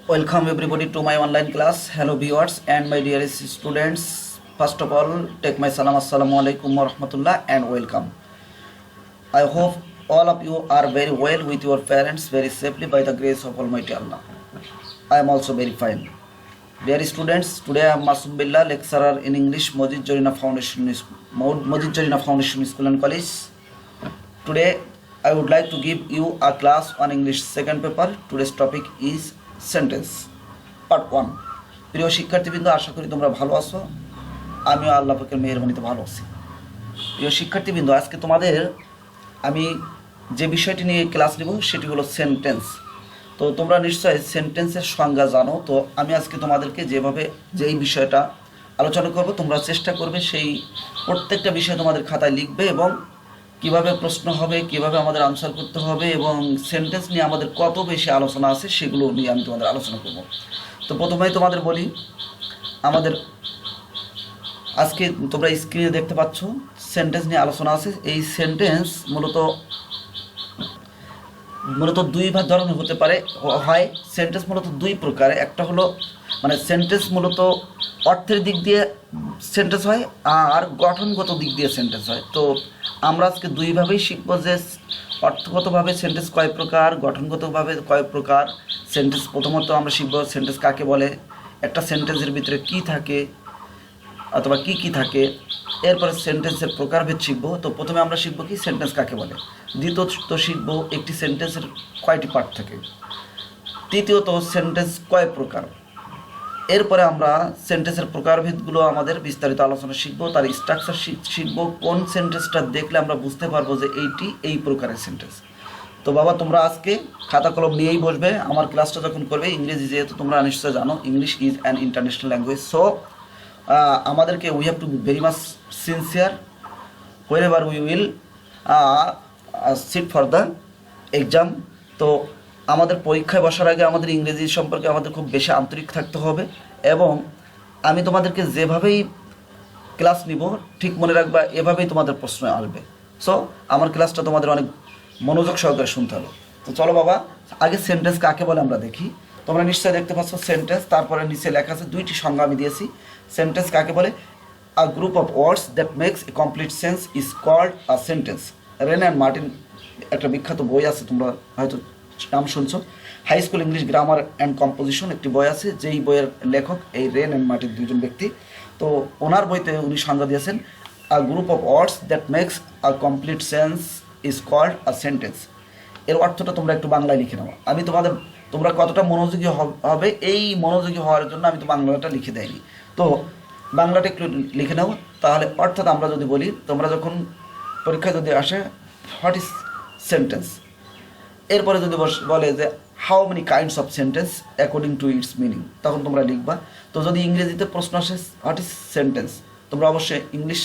Welcome everybody to my online class. Hello viewers and my dearest students. First of all, take my salam. Assalamu alaikum wa rahmatullah and welcome. I hope all of you are very well with your parents very safely by the grace of Almighty Allah. I am also very fine. Dear students, today I am Masum Billah, lecturer in English, Mojid Jarina Foundation School and College. Today I would like to give you a class on English second paper. Today's topic is sentence part 1। প্রিয় শিক্ষার্থীবৃন্দ, আশা করি তোমরা ভালো আছো। আমিও আল্লাহ পাকের মেহেরবানিতে ভালো আছি। প্রিয় শিক্ষার্থীবৃন্দ, আজকে তোমাদের আমি যে বিষয়টি নিয়ে ক্লাস নেব সেটি হলো সেন্টেন্স। তো তোমরা নিশ্চয়ই সেন্টেন্সের সংজ্ঞা জানো। তো আমি আজকে তোমাদেরকে যেই বিষয়টা আলোচনা করব, তোমরা চেষ্টা করবে সেই প্রত্যেকটা বিষয় তোমাদের খাতায় লিখবে এবং কিভাবে প্রশ্ন হবে, কিভাবে আমাদের আনসার করতে হবে এবং সেন্টেন্স নিয়ে আমাদের কত বেশি আলোচনা আছে সেগুলো নিয়ে আমি তোমাদের আলোচনা করব। তো প্রথমেই তোমাদের বলি, আমাদের আজকে তোমরা স্ক্রিনে দেখতে পাচ্ছ সেন্টেন্স নিয়ে আলোচনা আছে। এই সেন্টেন্স মূলত দুই ধরনের হতে পারে, হয় সেন্টেন্স মূলত দুই প্রকারে। একটা হলো সেন্টেন্স মূলত অর্থের দিক দিয়ে সেন্টেন্স হয় আর গঠনগত দিক দিয়ে সেন্টেন্স হয়। তো আমরা আজকে দুইভাবেই শিখব যে অর্থগতভাবে সেন্টেন্স কয় প্রকার, গঠনগতভাবে কয় প্রকার সেন্টেন্স। প্রথমত আমরা শিখব সেন্টেন্স কাকে বলে, একটা সেন্টেন্সের ভিতরে কি থাকে অথবা কি থাকে। এরপরে সেন্টেন্সের প্রকারভেদ শিখব। তো প্রথমে আমরা শিখব কি সেন্টেন্স কাকে বলে, দ্বিতীয়ত শিখব একটি সেন্টেন্সের কয়টি পার্ট থাকে, তৃতীয়ত সেন্টেন্স কয় প্রকার। এরপরে আমরা সেন্টেন্সের প্রকারভেদগুলো আমাদের বিস্তারিত আলোচনা শিখব, তার স্ট্রাকচার শিখব, কোন সেন্টেন্সটা দেখলে আমরা বুঝতে পারবো যে এইটি এই প্রকারের সেন্টেন্স। তো বাবা, তোমরা আজকে খাতা কলম নিয়েই বসবে আমার ক্লাসটা যখন করবে। ইংরেজি যেহেতু তোমরা নিশ্চয় জানো, English is an international language. So আমাদেরকে we have to be very much sincere wherever we will sit for the exam. তো আমাদের পরীক্ষায় বসার আগে আমাদের ইংরেজি সম্পর্কে আমাদের খুব বেশি আন্তরিক থাকতে হবে এবং আমি তোমাদেরকে যেভাবেই ক্লাস নিব ঠিক মনে রাখবা, এভাবেই তোমাদের প্রশ্ন আসবে। সো আমার ক্লাসটা তোমাদের অনেক মনোযোগ সহকারে শুনতে হবে। তো চলো বাবা, আগে সেন্টেন্স কাকে বলে আমরা দেখি। তোমরা নিশ্চয়ই দেখতে পাচ্ছ সেন্টেন্স, তারপরে নিচে লেখা আছে দুইটি সংজ্ঞা আমি দিয়েছি। সেন্টেন্স কাকে বলে, a group of words that makes a complete sense is called a sentence. Wren and Martin একটা বিখ্যাত বই আছে, তোমরা হয়তো নাম শুনছো, high school English grammar and composition একটি বই আছে, যেই বইয়ের লেখক এই রেন অ্যান্ড মার্টিন দুজন ব্যক্তি। তো ওনার বইতে উনি সংজ্ঞা দিয়েছেন, a group of words that makes a complete sense is called a sentence. এর অর্থটা তোমরা একটু বাংলায় লিখে নাও। আমি তোমরা কতটা মনোযোগী হবে এই মনোযোগী হওয়ার জন্য আমি তো বাংলাটা লিখে দেয়নি। তো বাংলাটা একটু লিখে নাও। তাহলে অর্থাৎ আমরা যদি বলি, তোমরা যখন পরীক্ষায় যদি আসে হোয়াট ইজ সেন্টেন্স, এরপরে যদি বলে যে how many kinds of sentence according to its meaning, তখন তোমরা লিখবা। তো যদি ইংরেজিতে প্রশ্ন আসে হোয়াট ইজ সেন্টেন্স, তোমরা অবশ্যই ইংলিশ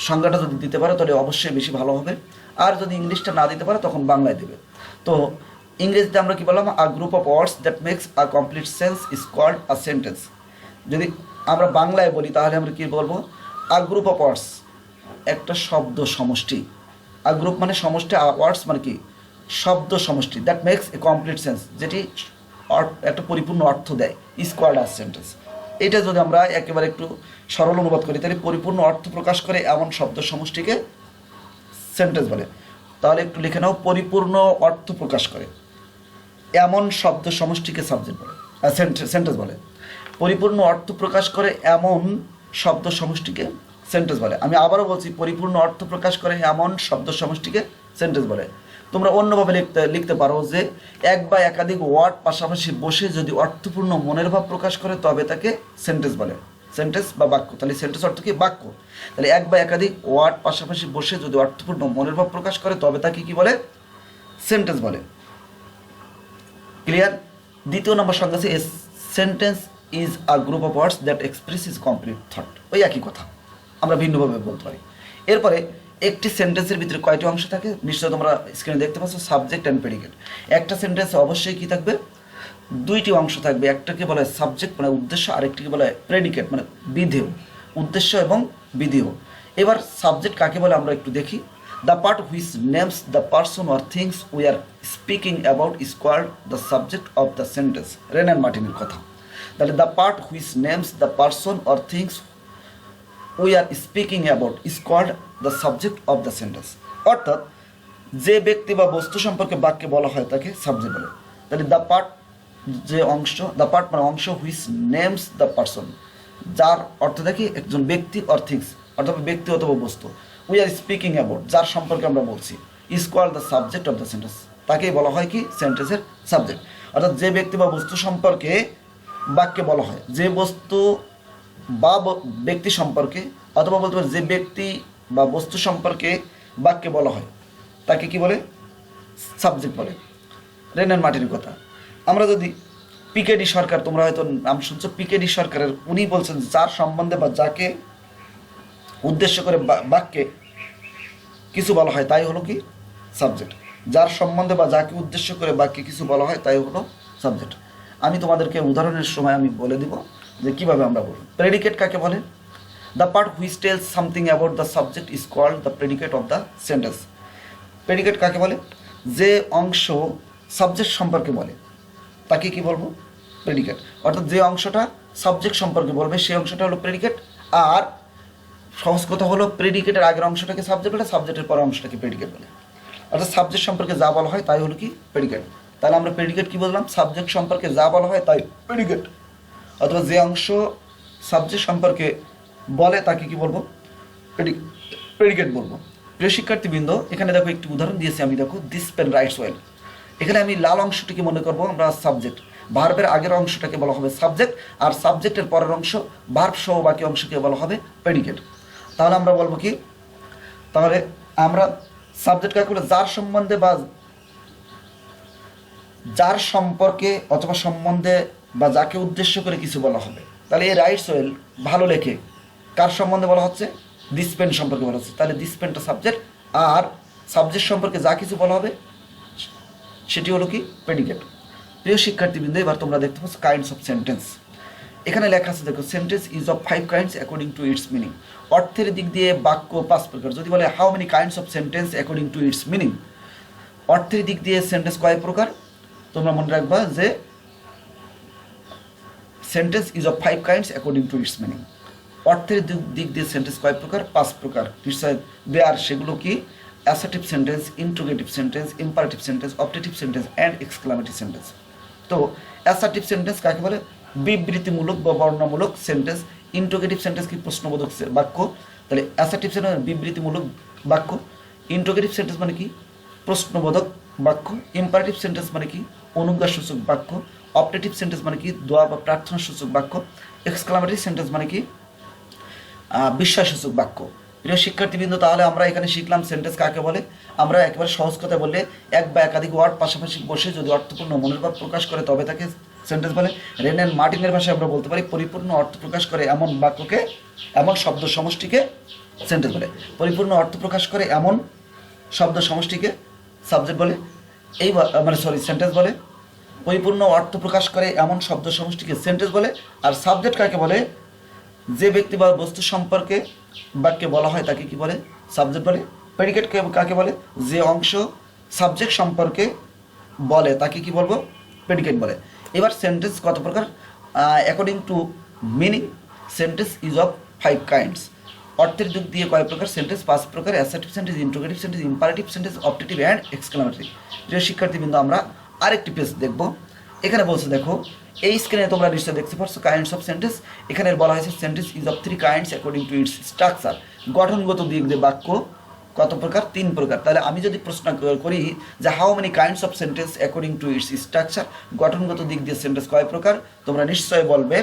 সংজ্ঞাটা যদি দিতে পারো তাহলে অবশ্যই বেশি ভালো হবে। আর যদি ইংলিশটা না দিতে পারো তখন বাংলায় দেবে। তো ইংরেজিতে আমরা কি বললাম, a group of words that makes a complete sense is called a sentence. যদি আমরা বাংলায় বলি তাহলে আমরা কি বলবো, আ গ্রুপ অফ ওয়ার্ডস একটা শব্দ সমষ্টি। আ গ্রুপ মানে সমষ্টি, ওয়ার্ডস মানে কি শব্দ সমষ্টি, that makes a complete sense, যেটি একটা পরিপূর্ণ অর্থ দেয়, ইজ কল্ড আ সেন্টেন্স। এটা যদি আমরা একেবারে একটু সরল অনুবাদ করি তাহলে পরিপূর্ণ অর্থ প্রকাশ করে এমন শব্দ সমষ্টিকে সেন্টেন্স বলে। তাহলে একটু লিখে নাও, পরিপূর্ণ অর্থ প্রকাশ করে এমন শব্দ সমষ্টিকে সাবজেক্ট বলে, সেন্টেন্স বলে। পরিপূর্ণ অর্থ প্রকাশ করে এমন শব্দ সমষ্টিকে সেন্টেন্স বলে। আমি আবারও বলছি, পরিপূর্ণ অর্থ প্রকাশ করে এমন শব্দ সমষ্টিকে সেন্টেন্স বলে। তোমরা অন্যভাবে লিখতে পারো যে এক বা একাধিক ওয়ার্ড পাশাপাশি বসে যদি অর্থপূর্ণ মনের ভাব প্রকাশ করে তবে তাকে সেন্টেন্স বলে, সেন্টেন্স বা বাক্য। তাহলে সেন্টেন্স অর্থ কি, বাক্য। তাহলে এক বা একাধিক ওয়ার্ড পাশাপাশি বসে যদি অর্থপূর্ণ মনের ভাব প্রকাশ করে তবে তাকে কি বলে, সেন্টেন্স বলে। ক্লিয়ার। দ্বিতীয় নম্বর সংজ্ঞা আছে, a sentence is a group of words that express is complete thought. ওই একই কথা আমরা ভিন্নভাবে বলতে পারি। এরপরে একটি সেন্টেন্সের ভিতরে কয়টি অংশ থাকে, নিশ্চয়ই তোমরা স্ক্রিনে দেখতে পাচ্ছ, সাবজেক্ট অ্যান্ড প্রেডিকেট। একটা সেন্টেন্সে অবশ্যই কি থাকবে, দুইটি অংশ থাকবে। একটাকে বলা হয় সাবজেক্ট মানে উদ্দেশ্য, আরেকটিকে বলা হয় প্রেডিকেট মানে বিধেয়, উদ্দেশ্য এবং বিধেয়। এবার সাবজেক্ট কাকে বলে আমরা একটু দেখি। The part which names the person or things we are speaking about is called the subject of the sentence. Wren and মার্টিনের কথা। তাহলে the part which names the person or things we are speaking about is called the subject of the sentence. অর্থাৎ যে ব্যক্তি বা বস্তু সম্পর্কে বাক্যে বলা হয় তাকে সাবজেক্ট বলে। তাহলে দ্য পার্ট যে অংশ, দ্য পার্ট মানে অংশ, হুইচ নেমস দ্য পার্সন যার অর্থ দেখি একজন ব্যক্তি অর থিংস অথবা ব্যক্তি অথবা বস্তু, উই আর স্পিকিং অ্যাবাউট যার সম্পর্কে আমরা বলছি, is called the subject of the sentence তাকেই বলা হয় কি সেন্টেন্সের সাবজেক্ট। অর্থাৎ যে ব্যক্তি বা বস্তু সম্পর্কে বাক্যে বলা হয়, যে বস্তু বা ব্যক্তি সম্পর্কে, অথবা বলতে পারে যে ব্যক্তি বা বস্তু সম্পর্কে বাক্যে বলা হয় তাকে কি বলে সাবজেক্ট বলে। রেন অ্যান্ড মার্টিনের কথা। আমরা যদি পিকেডি সরকার, তোমরা হয়তো নাম শুনছো, পিকেডি সরকারের উনি বলছেন যার সম্বন্ধে বা যাকে উদ্দেশ্য করে বাক্যে কিছু বলা হয় তাই হলো কি সাবজেক্ট। যার সম্বন্ধে বা যাকে উদ্দেশ্য করে বাক্যে কিছু বলা হয় তাই হলো সাবজেক্ট। আমি তোমাদেরকে উদাহরণের সময় আমি বলে দিব যে কীভাবে আমরা বলব। প্রেডিকেট কাকে বলে? The part which tells something about the subject is called the predicate of the sentence. Predicate কাকে বলে? যে অংশ সাবজেক্ট সম্পর্কে বলে তাকে কি বলবো? প্রেডিকেট। অর্থাৎ যে অংশটা সাবজেক্ট সম্পর্কে বলবে সেই অংশটা হলো প্রেডিকেট। আর সহজ কথা হলো প্রেডিকেটের আগের অংশটাকে সাবজেক্ট বলে, সাবজেক্টের পরের অংশটাকে প্রেডিকেট বলে। অর্থাৎ সাবজেক্ট সম্পর্কে যা বলা হয় তাই হলো কি প্রেডিকেট। তাহলে আমরা প্রেডিকেট কি বললাম? সাবজেক্ট সম্পর্কে যা বলা হয় তাই প্রেডিকেট। অথবা যে অংশ সাবজেক্ট সম্পর্কে বলে তাকে কি বলবো? প্রেডিকেট বলবো। প্রিয় শিক্ষার্থীবৃন্দ, এখানে দেখো একটি উদাহরণ দিয়েছি আমি, দেখো দিস পেন রাইটস ওয়েল। এখানে আমি লাল অংশটিকে মনে করবো আমরা সাবজেক্ট, ভার্বের আগের অংশটাকে বলা হবে সাবজেক্ট, আর সাবজেক্টের পরের অংশ ভার্ব সহ বাকি অংশকে বলা হবে প্রেডিকেট। তাহলে আমরা বলবো কি? তাহলে আমরা সাবজেক্ট কাকে বলে? যার সম্বন্ধে বা যার সম্পর্কে অথবা সম্বন্ধে বা যাকে উদ্দেশ্য করে কিছু বলা হবে। তাহলে এই রাইটস ওয়েল ভালো লেখে কার সম্বন্ধে বলা হচ্ছে? দিস পেন সম্পর্কে বলা হচ্ছে। তাহলে দিস পেনটা সাবজেক্ট, আর সাবজেক্ট সম্পর্কে যা কিছু বলা হবে সেটি হলো কি প্রেডিকেট। প্রিয় শিক্ষার্থীবৃন্দ, এবার তোমরা দেখতে পাচ্ছ কাইন্ডস অফ সেন্টেন্স। এখানে লেখা আছে দেখো, sentence is of 5 kinds according to its meaning. অর্থের দিক দিয়ে বাক্য 5 প্রকার। যদি বলে how many kinds of sentence according to its meaning, অর্থের দিক দিয়ে সেন্টেন্স কয় প্রকার? তোমরা মনে রাখবা যে sentence is of 5 kinds according to its meaning. অর্থের দিক দিয়ে সেন্টেন্স কয় প্রকার? 5 প্রকার। নিশ্চয় দেয়ার, সেগুলো কি? Assertive sentence, interrogative sentence, imperative sentence, objective sentence and exclamative sentence. তো অ্যাসার্টিভ সেন্টেন্স কাকে বলে? বিবৃতিমূলক বা বর্ণনামূলক সেন্টেন্স। ইন্ট্রোগেটিভ সেন্টেন্স কি? প্রশ্নবোধক বাক্য। তাহলে অ্যাসার্টিভ সেন্টেন্স বিবৃতিমূলক বাক্য। ইন্ট্রোগেটিভ সেন্টেন্স মানে কি? প্রশ্নবোধক বাক্য। ইম্পারেটিভ সেন্টেন্স মানে কি? অনুজ্ঞাসূচক বাক্য। অবজেক্টিভ সেন্টেন্স মানে কি? দোয়া বা প্রার্থনা সূচক বাক্য। এক্সক্লামেটরি সেন্টেন্স মানে কি? বিস্ময়সূচক বাক্য। প্রিয় শিক্ষার্থীবৃন্দ, তাহলে আমরা এখানে শিখলাম সেন্টেন্স কাকে বলে। আমরা একেবারে সহজ কথা বললে এক বা একাধিক ওয়ার্ড পাশাপাশি বসে যদি অর্থপূর্ণ মনের ভাব প্রকাশ করে তবে তাকে সেন্টেন্স বলে। রেন অ্যান্ড মার্টিনের ভাষায় আমরা বলতে পারি পরিপূর্ণ অর্থ প্রকাশ করে এমন বাক্যকে, এমন শব্দ সমষ্টিকে সেন্টেন্স বলে। পরিপূর্ণ অর্থ প্রকাশ করে এমন শব্দ সমষ্টিকে সাবজেক্ট বলে, এই সেন্টেন্স বলে। পরিপূর্ণ অর্থ প্রকাশ করে এমন শব্দ সমষ্টিকে সেন্টেন্স বলে। আর সাবজেক্ট কাকে বলে? যে ব্যক্তি বা বস্তু সম্পর্কে বাক্যে বলা হয় তাকে কি বলে? সাবজেক্ট বলে। প্রেডিকেট কাকে বলে? যে অংশ সাবজেক্ট সম্পর্কে বলে তাকে কি বলবো? প্রেডিকেট বলে। এবার সেন্টেন্স কত প্রকার? According to meaning sentence is of 5 kinds. অর্থের দিক দিয়ে কয় প্রকার? সেন্টেন্স 5 প্রকার। Assertive sentence, interrogative sentence, imperative sentence, objective and exclamatory. প্রিয় শিক্ষার্থীবৃন্দ, আমরা আরেকটি পেজ দেখব। এখানে বলছে দেখো, এই স্ক্রিনে তোমরা নিশ্চয়ই দেখতে পাচ্ছ কাইন্ডস অফ সেন্টেন্স। এখানে বলা হয়েছে sentence is of 3 kinds according to its structure. গঠনগত দিক দিয়ে বাক্য কত প্রকার? 3 প্রকার। তাহলে আমি যদি প্রশ্ন করি যে how many kinds of sentence according to its structure, গঠনগত দিক দিয়ে সেন্টেন্স কয় প্রকার? তোমরা নিশ্চয়ই বলবে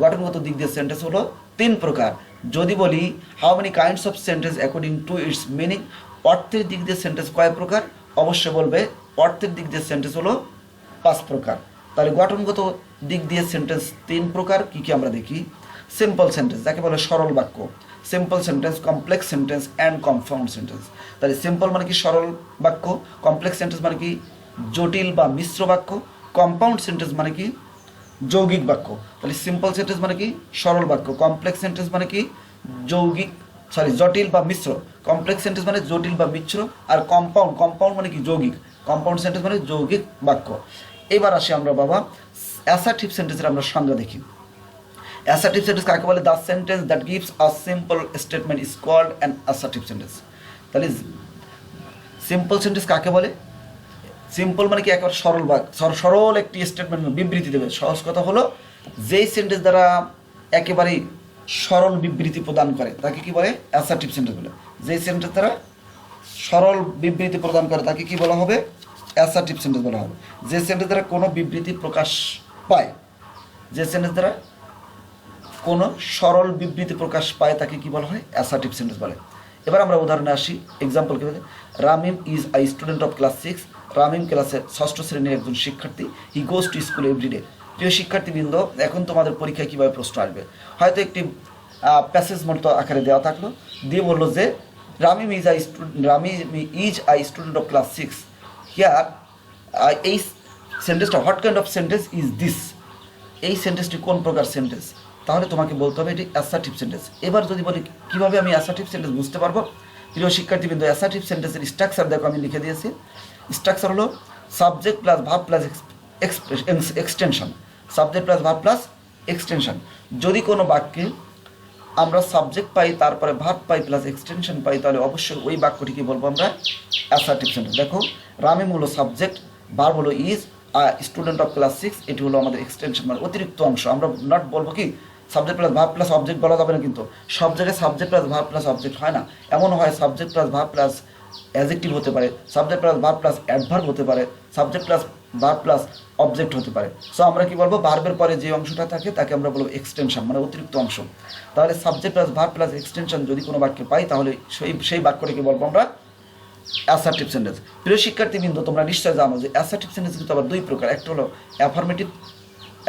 গঠনগত দিক দিয়ে সেন্টেন্স হলো 3 প্রকার। যদি বলি how many kinds of sentence according to its meaning, অর্থের দিক দিয়ে সেন্টেন্স কয় প্রকার? অবশ্যই বলবে অর্থের দিক দিয়ে সেন্টেন্স হলো 5 প্রকার। তাহলে গঠনগত দিক দিয়ে সেন্টেন্স 3 প্রকার। কী কী আমরা দেখি? সিম্পল সেন্টেন্স, যাকে বলে সরল বাক্য। Simple sentence, complex sentence and compound sentence. তাহলে সিম্পল মানে কি? সরল বাক্য। কমপ্লেক্স সেন্টেন্স মানে কি? জটিল বা মিশ্র বাক্য। কম্পাউন্ড সেন্টেন্স মানে কি? যৌগিক বাক্য। তাহলে সিম্পল সেন্টেন্স মানে কি? সরল বাক্য। কমপ্লেক্স সেন্টেন্স মানে কি? যৌগিক জটিল বা মিশ্র। কমপ্লেক্স সেন্টেন্স মানে জটিল বা মিশ্র, আর কম্পাউন্ড মানে কি যৌগিক। কম্পাউন্ড সেন্টেন্স মানে যৌগিক বাক্য। এবার আসি আমরা বাবা অ্যাসার্টিভ সেন্টেন্সের আমরা সংজ্ঞা দেখি। অ্যাসার্টিভ সেন্টেন্স কাকে বলে? The sentence that gives a simple statement is called an assertive sentence. তাহলে সিম্পল সেন্টেন্স কাকে বলে? সিম্পল মানে কি একেবারে সরল সরল একটি স্টেটমেন্ট বিবৃতি দেবে। সহজ কথা হলো যেই সেন্টেন্স দ্বারা একেবারেই সরল বিবৃতি প্রদান করে তাকে কি বলে? অ্যাসার্টিভ সেন্টেন্স বলে। যেই সেন্টেন্স দ্বারা সরল বিবৃতি প্রদান করে তাকে কি বলা হবে? অ্যাসার্টিভ সেন্টেন্স বলা হবে। যে সেন্টেন্স দ্বারা কোনো বিবৃতি প্রকাশ পায়, যে সেন্টেন্স দ্বারা কোনো সরল বিবৃতি প্রকাশ পায় তাকে কি বলা হয়? অ্যাসার্টিভ সেন্টেন্স বলে। এবার আমরা উদাহরণে আসি। এক্সাম্পল কি বলে? Ramim is I student of class 6। Ramim ক্লাসের 6ষ্ঠ শ্রেণীর একজন শিক্ষার্থী। হি গোজ টু স্কুল এভরিডে। প্রিয় শিক্ষার্থীবৃন্দ, এখন তোমাদের পরীক্ষায় কীভাবে প্রশ্ন আসবে? হয়তো একটি প্যাসেজ মতো আকারে দেওয়া থাকলো, দিয়ে বললো যে Ramim is I student of class 6 here. এই সেন্টেন্সটা what kind of sentence is this? এই সেন্টেন্সটি কোন প্রকার সেন্টেন্স? তাহলে তোমাকে বলতে হবে এটি অ্যাসার্টিভ সেন্টেন্স। এবার যদি বলি কীভাবে আমি অ্যাসার্টিভ সেন্টেন্স বুঝতে পারবো? প্রিয় শিক্ষার্থীবৃন্দ, অ্যাসার্টিভ সেন্টেন্সের স্ট্রাকচার দেখো, আমি লিখে দিয়েছি। স্ট্রাকচার হলো subject plus verb plus extension. Subject plus verb plus extension. যদি কোনো বাক্যে আমরা সাবজেক্ট পাই, তারপরে ভার্ব পাই প্লাস এক্সটেনশন পাই, তাহলে অবশ্যই ওই বাক্যটিকে বলবো আমরা অ্যাসার্টিভ সেন্টেন্স। দেখো রামিম হলো সাবজেক্ট, ভার্ব হলো ইজ, স্টুডেন্ট অফ ক্লাস 6 এটি হলো আমাদের এক্সটেনশন মানে অতিরিক্ত অংশ। আমরা নট বলবো কি subject plus verb plus object বলা যাবে না, কিন্তু সব জায়গায় subject plus verb plus object হয় না। এমন হয় subject plus verb plus adjective হতে পারে, subject plus verb plus adverb হতে পারে, subject plus verb plus object হতে পারে। সো আমরা কি বলবো? ভার্বের পরে যে অংশটা থাকে তাকে আমরা বলবো এক্সটেনশন মানে অতিরিক্ত অংশ। তাহলে subject plus verb plus extension যদি কোনো বাক্যে পাই, তাহলে সেই বাক্যটিকে বলবো আমরা অ্যাসার্টিভ সেন্টেন্স। প্রিয় শিক্ষার্থীবৃন্দ, তোমরা নিশ্চয় জানো যে অ্যাসার্টিভ সেন্টেন্স কিন্তু আবার দুই প্রকার। একটা হলো অ্যাফার্মেটিভ,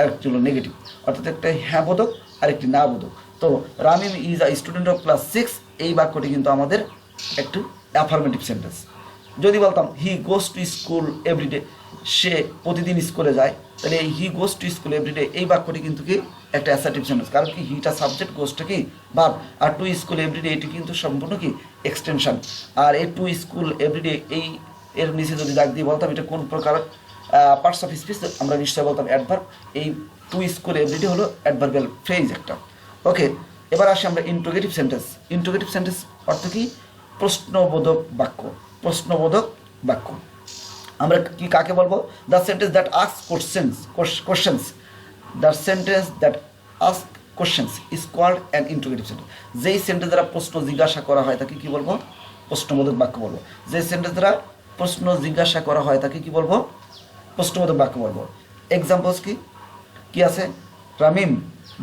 একটি হলো নেগেটিভ, অর্থাৎ একটা হ্যাঁ বোধক আর একটি না বোধক। তো Ramim is a student of class 6 এই বাক্যটি কিন্তু আমাদের একটু অ্যাফার্মেটিভ সেন্টেন্স। যদি বলতাম হি গোজ টু স্কুল এভরিডে, সে প্রতিদিন স্কুলে যায়, তাহলে এই হি গোজ টু স্কুল এভরিডে এই বাক্যটি কিন্তু কি একটা অ্যাসার্টিভ সেন্টেন্স। কারণ কি হিটা সাবজেক্ট, গোজটা কি ভার্ব, আর টু স্কুল এভরিডে এটি কিন্তু সম্পূর্ণ কি এক্সটেনশন। আর এই টু স্কুল এভরিডে এই এর নিচে যদি দাগ দিয়ে বলতাম এটা কোন প্রকার পার্টস অফ স্পিচ, আমরা নিশ্চয় বলতাম অ্যাডভার্ব। এই টু স্কুল এভরিডে হলো অ্যাডভার্বিয়াল ফ্রেজ একটা। ওকে, এবার আসি আমরা ইন্টারোগেটিভ সেন্টেন্স। ইন্টারোগেটিভ সেন্টেন্স অর্থ কি? প্রশ্নবোধক বাক্য। প্রশ্নবোধক বাক্য আমরা কি কাকে বলবো? The sentence that ask questions. The sentence that ask questions is called an interrogative sentence. যেই সেন্টেন্স দ্বারা প্রশ্ন জিজ্ঞাসা করা হয় তাকে কি বলবো? প্রশ্নবোধক বাক্য বলবো। যে সেন্টেন্স দ্বারা প্রশ্ন জিজ্ঞাসা করা হয় তাকে কি বলবো? প্রশ্নবোধক বাক্য বলবো। এক্সাম্পলস কি আছে? Ramim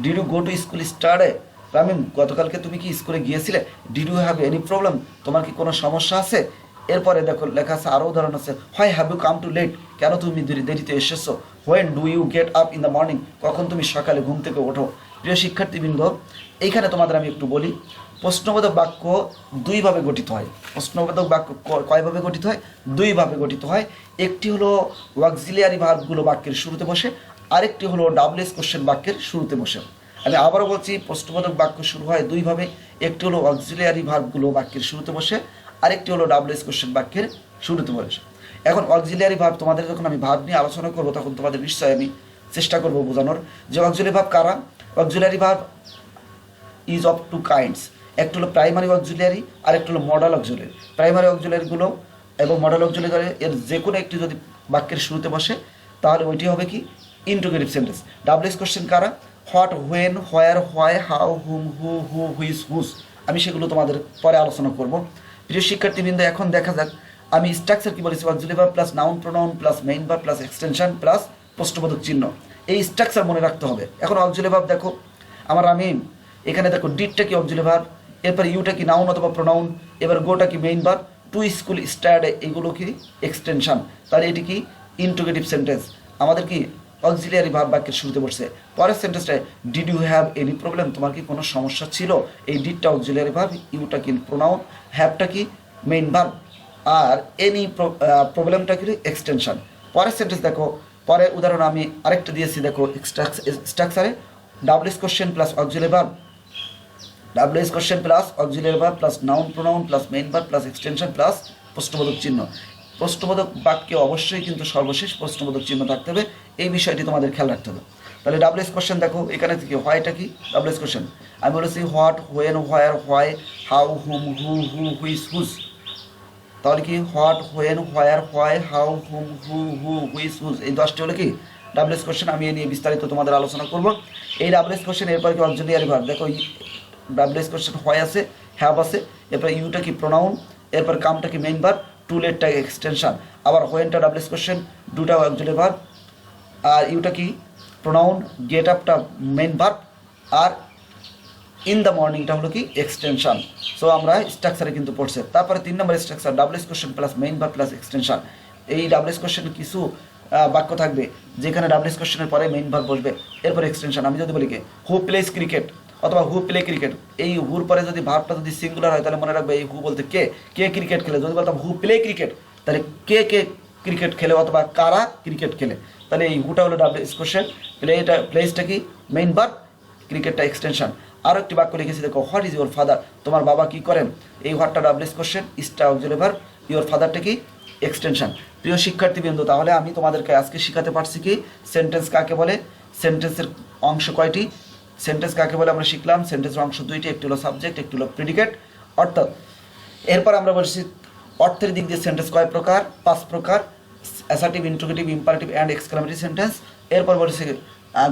did you go to school yesterday? Ramim গতকালকে তুমি কি স্কুলে গিয়েছিলে? Did you have any problem? তোমার কি কোনো সমস্যা আছে? এরপরে দেখো লেখা আছে, আরও উদাহরণ আছে, why have you come to late? কেন তুমি দেরিতে এসেছো? When do you get up in the morning? কখন তুমি সকালে ঘুম থেকে ওঠো? প্রিয় শিক্ষার্থীবৃন্দ, এইখানে তোমাদের আমি একটু বলি, প্রশ্নবোধক বাক্য দুইভাবে গঠিত হয়। প্রশ্নবোধক বাক্য কয়ভাবে গঠিত হয়? দুইভাবে গঠিত হয়। একটি হলো অক্সিলিয়ারি ভার্বগুলো বাক্যের শুরুতে বসে, আরেকটি হলো ডাবলএস কোশ্চেন বাক্যের শুরুতে বসে। আমি আবারও বলছি, প্রশ্নবোধক বাক্য শুরু হয় দুইভাবে। একটি হলো অক্সিলিয়ারি ভার্বগুলো বাক্যের শুরুতে বসে, আরেকটি হলো ডাবলএস কোশ্চেন বাক্যের শুরুতে বসে। এখন অক্সিলিয়ারি ভার্ব তোমাদের যখন আমি ভার্ব নিয়ে আলোচনা করবো তখন তোমাদের নিশ্চয়ই আমি চেষ্টা করবো বোঝানোর যে অক্সিলিয়ারি ভার্ব কারা। Auxiliary verb is of two kinds. একটা হলো প্রাইমারি অক্সিলিয়ারি আর একটা হলো মডাল অক্সিলিয়ারি। প্রাইমারি অক্সিলিয়ারিগুলো এবং মডাল অক্সিলিয়ারি এর যে কোনো একটি যদি বাক্যের শুরুতে বসে তাহলে ওইটি হবে কি ইন্টারোগেটিভ সেন্টেন্স। ডাবলএস কোশ্চেন কারা? What, when, where, why, how, whom, who, which, whose. আমি সেগুলো তোমাদের পরে আলোচনা করব। প্রিয় শিক্ষার্থীবৃন্দ, এখন দেখা যাক আমি স্ট্রাকচার কি বলেছি? Auxiliary verb plus noun pronoun plus main verb plus extension plus প্রশ্নবোধক চিহ্ন। এই স্ট্রাকচার মনে রাখতে হবে। এখন অক্সিলিয়ারি ভার্ব দেখো, আমার আমি এখানে দেখো ডিডটা কি অক্সিলিয়ারি ভার্ব, এরপর ইউটা কি নাউন অথবা প্রোনাউন, এবার গোটা কি মেইন ভার্ব, টু স্কুল স্টার্টে এগুলো কি এক্সটেনশন। তাহলে এটি কি ইন্টারোগেটিভ সেন্টেন্স। আমাদের কি অক্সিলিয়ারি ভার্ব বাক্যের শুরুতে বসছে। পরের সেন্টেন্সটায় did you have any problem? তোমার কি কোনো সমস্যা ছিল? এই ডিডটা অক্সিলিয়ারি ভার্ব, ইউটা কি প্রোনাউন, হ্যাভটা কি মেইন ভার্ব, আর এনি প্রবলেমটা কি এক্সটেনশন। পরের সেন্টেন্স দেখো, পরে উদাহরণ আমি আরেকটা দিয়েছি দেখো স্ট্রাকচারে WH question plus auxiliary verb WH question plus auxiliary verb plus noun pronoun plus main verb plus extension plus প্রশ্নবোধক চিহ্ন। প্রশ্নবোধক বাক্যে অবশ্যই কিন্তু সর্বশেষ প্রশ্নবোধক চিহ্ন থাকতে হবে, এই বিষয়টি তোমাদের খেয়াল রাখতে হবে। তাহলে ডাব্লিউএস কোশ্চেন দেখো এখানে থেকে হোয়াইটা কি ডাব্লিউএস কোশ্চেন আমি বলেছি what, when, where, why, how, whom, who, which, whose. তাহলে কি what, when, where, why, how, whom, which, whose, এই 10টি হলো কি ডাব্লিউএস কোশ্চেন। আমি এ নিয়ে বিস্তারিত তোমাদের আলোচনা করব। এই ডাব্লিউএস কোশ্চেন এরপর কি অক্সিলিয়ারি ভার্ব, দেখো ডাব্লিউএস কোশ্চেন হয় আছে, হ্যাভ আছে, এরপর ইউটা কি প্রোনাউন, এরপর কামটা কি মেইন ভার্ব, টু লেটটা এক্সটেনশন, আবার হোয়েনটা ডাব্লিউএস কোশ্চেন, ডুটা অক্সিলিয়ারি ভার্ব, আর ইউটা কি প্রোনাউন, গেট আপটা মেইন ভার্ব, আর ইন দ্য মর্নিংটা হলো কি এক্সটেনশন। সো আমরা স্ট্রাকচারে কিন্তু পড়ছে। তারপরে 3 নম্বর structure WH question plus main verb plus extension. এই ডাব্লিউএস কোশ্চেন কিছু বাক্য থাকবে যেখানে ডাব্লিউএস কোশ্চেনের পরে মেইন ভার্ব বসবে, এরপর এক্সটেনশন। আমি যদি বলি কি হু প্লেস ক্রিকেট অথবা হু প্লে ক্রিকেট, এই হুর পরে যদি ভার্বটা যদি সিঙ্গুলার হয় তাহলে মনে রাখবে এই হু বলতে কে কে ক্রিকেট খেলে। যদি বলতাম হু প্লে ক্রিকেট তাহলে কে কে ক্রিকেট খেলে অথবা কারা ক্রিকেট খেলে, তাহলে এই হুটা হলো ডাব্লিউএস কোশ্চেন, প্লেসটা কি মেইন ভার্ব, ক্রিকেটটা এক্সটেনশন। আরও একটি বাক্য লিখেছি দেখো হোয়াট ইজ ইউর ফাদার, তোমার বাবা কি করেন, এই হোয়াটটা ডাব্লিউএস কোশ্চেন, ইজটা অক্সিলিয়ারি ভার্ব, ইউর ফাদারটা কি এক্সটেনশন। প্রিয় শিক্ষার্থীবৃন্দ, তাহলে আমি তোমাদেরকে আজকে শেখাতে পারছি কি সেন্টেন্স কাকে বলে, সেন্টেন্সের অংশ কয়টি, সেন্টেন্স কাকে বলে আমরা শিখলাম। সেন্টেন্সের অংশ 2টি, একটি হলো সাবজেক্ট, একটি হলো প্রেডিকেট। অর্থাৎ এরপর আমরা বলছি অর্থের দিক দিয়ে সেন্টেন্স কয় প্রকার, 5 প্রকার, assertive, interrogative, imperative and exclamatory sentence. এরপর বলছি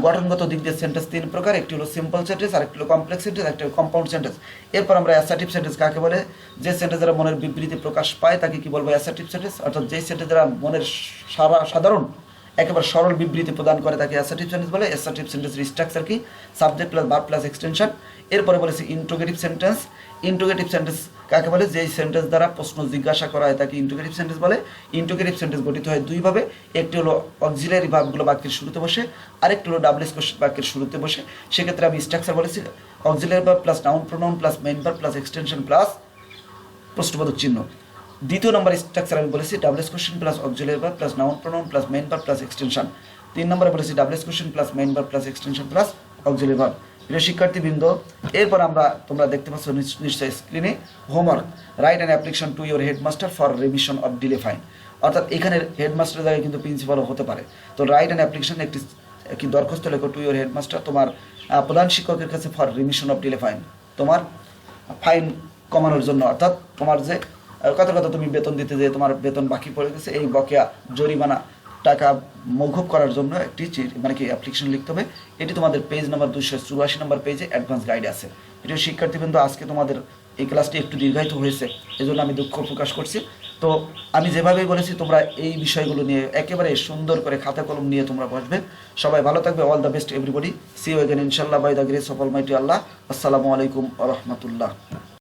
গঠনগত দিক দিয়ে সেন্টেন্স 3 প্রকার, একটি হলো সিম্পল সেন্টেন্স, আরেকটি হলো কমপ্লেক্স সেন্টেন্স, আরেকটি হলো কম্পাউন্ড সেন্টেন্স। এরপর আমরা অ্যাসার্টিভ সেন্টেন্স কাকে বলে, যে সেন্টেন্স দ্বারা মনের বিবৃতি প্রকাশ পায় তাকে কি বলবো অ্যাসার্টিভ সেন্টেন্স। অর্থাৎ যেই সেন্টেন্স দ্বারা মনের সাধারণ একেবারে সরল বিবৃতি প্রদান করে তাকে অ্যাসার্টিভ সেন্টেন্স বলে। অ্যাসার্টিভ সেন্টেন্সের স্ট্রাকচার কি subject plus verb plus extension. এরপরে বলেছি ইন্টারোগেটিভ সেন্টেন্স, ইন্টারোগেটিভ সেন্টেন্স কাকে বলে, যেই সেন্টেন্স দ্বারা প্রশ্ন জিজ্ঞাসা করা হয় তাকে ইন্টারোগেটিভ সেন্টেন্স বলে। ইন্টারোগেটিভ সেন্টেন্স গঠিত হয় 2 ভাবে, একটি হলো অক্সিলিয়ারি ভার্বগুলো বাক্যের শুরুতে বসে, আরেকটি হলো ডাব্লিউএস কোশ্চেন বাক্যের শুরুতে বসে। সেক্ষেত্রে আমি স্ট্রাকচার বলেছি auxiliary verb plus noun pronoun plus main verb plus extension plus প্রশ্নবোধক চিহ্ন। 2 নম্বর স্ট্রাকচার আমি বলেছি WH question plus auxiliary verb plus noun pronoun plus main verb plus extension. 3 নম্বরে বলেছি WH question plus main verb plus extension plus auxiliary verb. প্রিয় শিক্ষার্থীবৃন্দ, এরপর আমরা তোমরা দেখতে পাচ্ছ নিশ্চয়ই স্ক্রিনে homework, write an application to your headmaster for revision of delay fine. অর্থাৎ এখানে হেডমাস্টারের জায়গায় কিন্তু প্রিন্সিপালও হতে পারে। তো রাইট অ্যান অ্যাপ্লিকেশন একটি দরখাস্ত লেখো টু ইউর হেডমাস্টার, তোমার প্রধান শিক্ষকের কাছে for revision of delay fine, তোমার ফাইন কমানোর জন্য। অর্থাৎ তোমার যে কথা তুমি বেতন দিতে যে তোমার বেতন বাকি পড়ে গেছে, এই বকেয়া জরিমানা টাকা মৌকুব করার জন্য একটি মানে কি অ্যাপ্লিকেশন লিখতে হবে। এটি তোমাদের পেজ নাম্বার 284 নম্বর পেজে অ্যাডভান্স গাইড আছে। এটি শিক্ষার্থীবৃন্দ, আজকে তোমাদের এই ক্লাসটি একটু দীর্ঘায়িত হয়েছে, এজন্য আমি দুঃখ প্রকাশ করছি। তো আমি যেভাবেই বলেছি তোমরা এই বিষয়গুলো নিয়ে একেবারে সুন্দর করে খাতা কলম নিয়ে তোমরা বসবে। সবাই ভালো থাকবে। All the best everybody. See you again ইনশাআল্লাহ by the grace of almighty Allah. আসসালামু আলাইকুম ওয়া রাহমাতুল্লাহ।